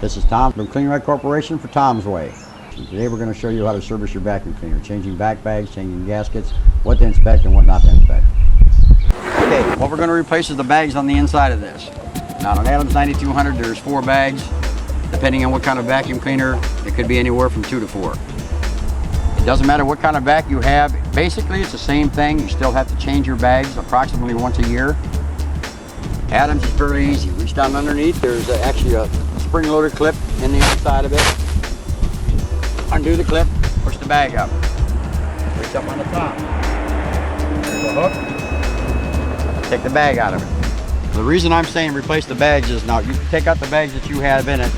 This is Tom from Kleen-Rite Corporation for Tom's Way. And today we're going to show you how to service your vacuum cleaner, changing vac bags, changing gaskets, what to inspect and what not to inspect. Okay, what we're going to replace is the bags on the inside of this. Now on an Adams 9200 there's 4 bags. Depending on what kind of vacuum cleaner, it could be anywhere from 2 to 4. It doesn't matter what kind of vac you have. Basically it's the same thing. You still have to change your bags approximately once a year. Adams is very easy. Reach down underneath. There's actually a spring-loaded clip in the inside of it. Undo the clip, push the bag up. Reach up on the top. There's a hook. Take the bag out of it. The reason I'm saying replace the bags is now you can take out the bags that you have in it,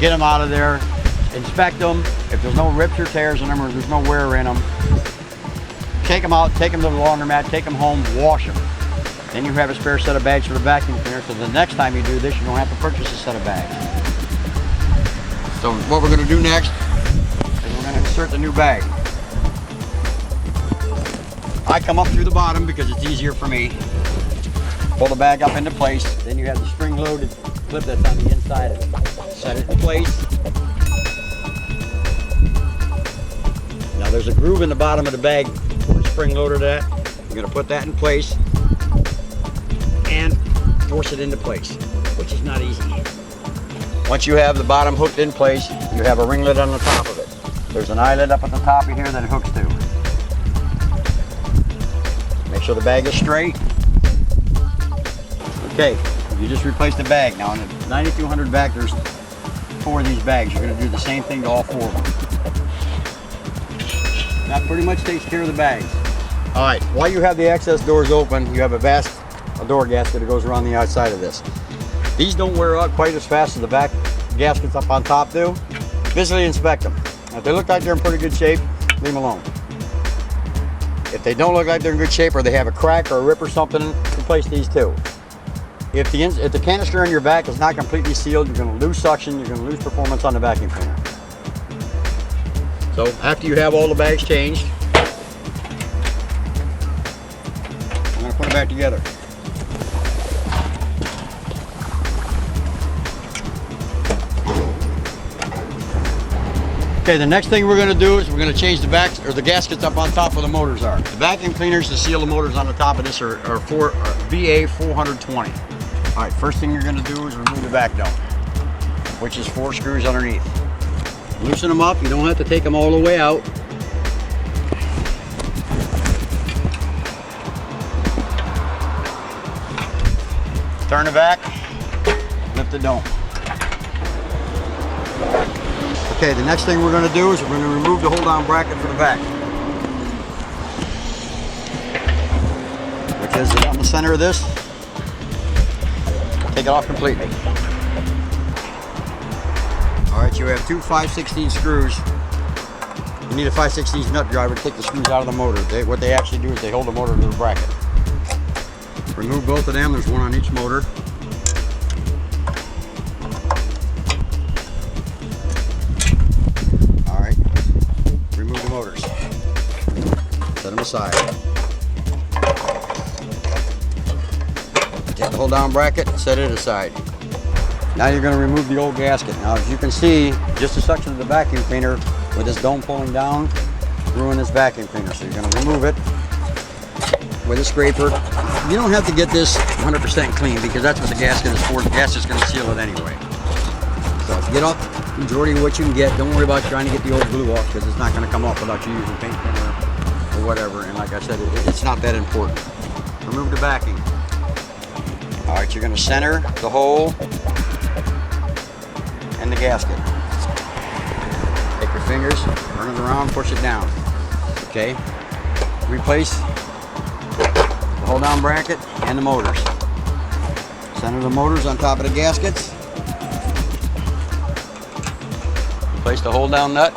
get them out of there, inspect them. If there's no rips or tears in them or there's no wear in them, take them out, take them to the laundromat, take them home, wash them. Then you have a spare set of bags for the vacuum cleaner, so the next time you do this, you don't have to purchase a set of bags. So what we're going to do next is we're going to insert the new bag. I come up through the bottom because it's easier for me. Pull the bag up into place, then you have the spring-loaded clip that's on the inside of it. Set it in place. Now there's a groove in the bottom of the bag where it's spring-loaded at. We're going to put that in place and force it into place, which is not easy. Once you have the bottom hooked in place, you have a ringlet on the top of it. There's an eyelet up at the top of here that it hooks to. Make sure the bag is straight. Okay, you just replaced the bag. Now in the 9200 vac, there's 4 of these bags. You're going to do the same thing to all 4 of them. That pretty much takes care of the bags. All right, while you have the access doors open, you have a door gasket that goes around the outside of this. These don't wear out quite as fast as the vac gaskets up on top do. Visually inspect them. If they look like they're in pretty good shape, leave them alone. If they don't look like they're in good shape or they have a crack or a rip or something, replace these too. If the canister in your vac is not completely sealed, you're going to lose suction, you're going to lose performance on the vacuum cleaner. So after you have all the bags changed, I'm going to put them back together. Okay, the next thing we're going to do is we're going to change the vacs or the gaskets up on top where the motors are. The vacuum cleaners to seal the motors on the top of this are VA 420. All right, first thing you're going to do is remove the vac dome, which is 4 screws underneath. Loosen them up. You don't have to take them all the way out. Turn the vac, lift the dome. Okay, the next thing we're going to do is we're going to remove the hold-down bracket for the vac, which is in the center of this. Take it off completely. All right, you have 2 5/16 screws. You need a 5/16 nut driver to take the screws out of the motor. What they actually do is they hold the motor to the bracket. Remove both of them. There's one on each motor. All right, remove the motors. Set them aside. Take the hold down bracket, set it aside. Now you're going to remove the old gasket. Now as you can see, just the suction of the vacuum cleaner with this dome pulling down ruined this vacuum cleaner. So you're going to remove it with a scraper. You don't have to get this 100% clean because that's what the gasket is for. The gasket's going to seal it anyway. So get off the majority of what you can get. Don't worry about trying to get the old glue off because it's not going to come off without you using paint thinner or whatever. And like I said, it's not that important. Remove the backing. All right, you're going to center the hole in the gasket. Take your fingers, turn it around, push it down. Okay. Replace the hold down bracket and the motors. Center the motors on top of the gaskets. Replace the hold down nut.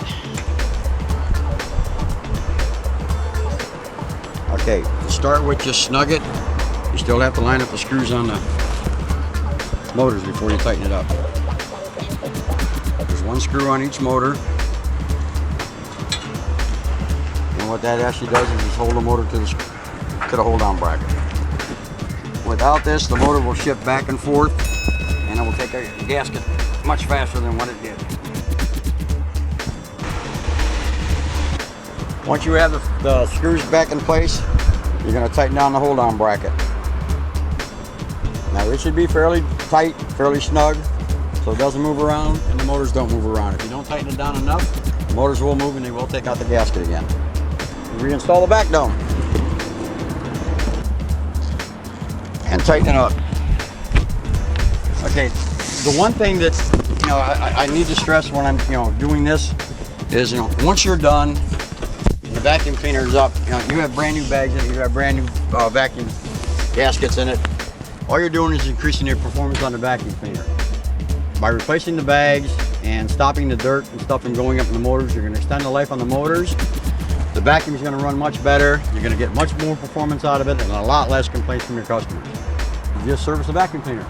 Okay, to start with, just snug it. You still have to line up the screws on the motors before you tighten it up. There's 1 screw on each motor. And what that actually does is just hold the motor to the hold down bracket. Without this, the motor will shift back and forth and it will take a gasket much faster than what it did. Once you have the screws back in place, you're going to tighten down the hold-on bracket. Now it should be fairly tight, fairly snug, so it doesn't move around and the motors don't move around. If you don't tighten it down enough, the motors will move and they will take out the gasket again. Reinstall the back dome and tighten it up. Okay, the one thing that I need to stress when I'm doing this is once you're done, and the vacuum cleaner is up, you have brand new bags in it, you have brand new vacuum gaskets in it. All you're doing is increasing your performance on the vacuum cleaner. By replacing the bags and stopping the dirt and stuff from going up in the motors, you're going to extend the life on the motors. The vacuum is going to run much better. You're going to get much more performance out of it and a lot less complaints from your customers. You just service the vacuum cleaner.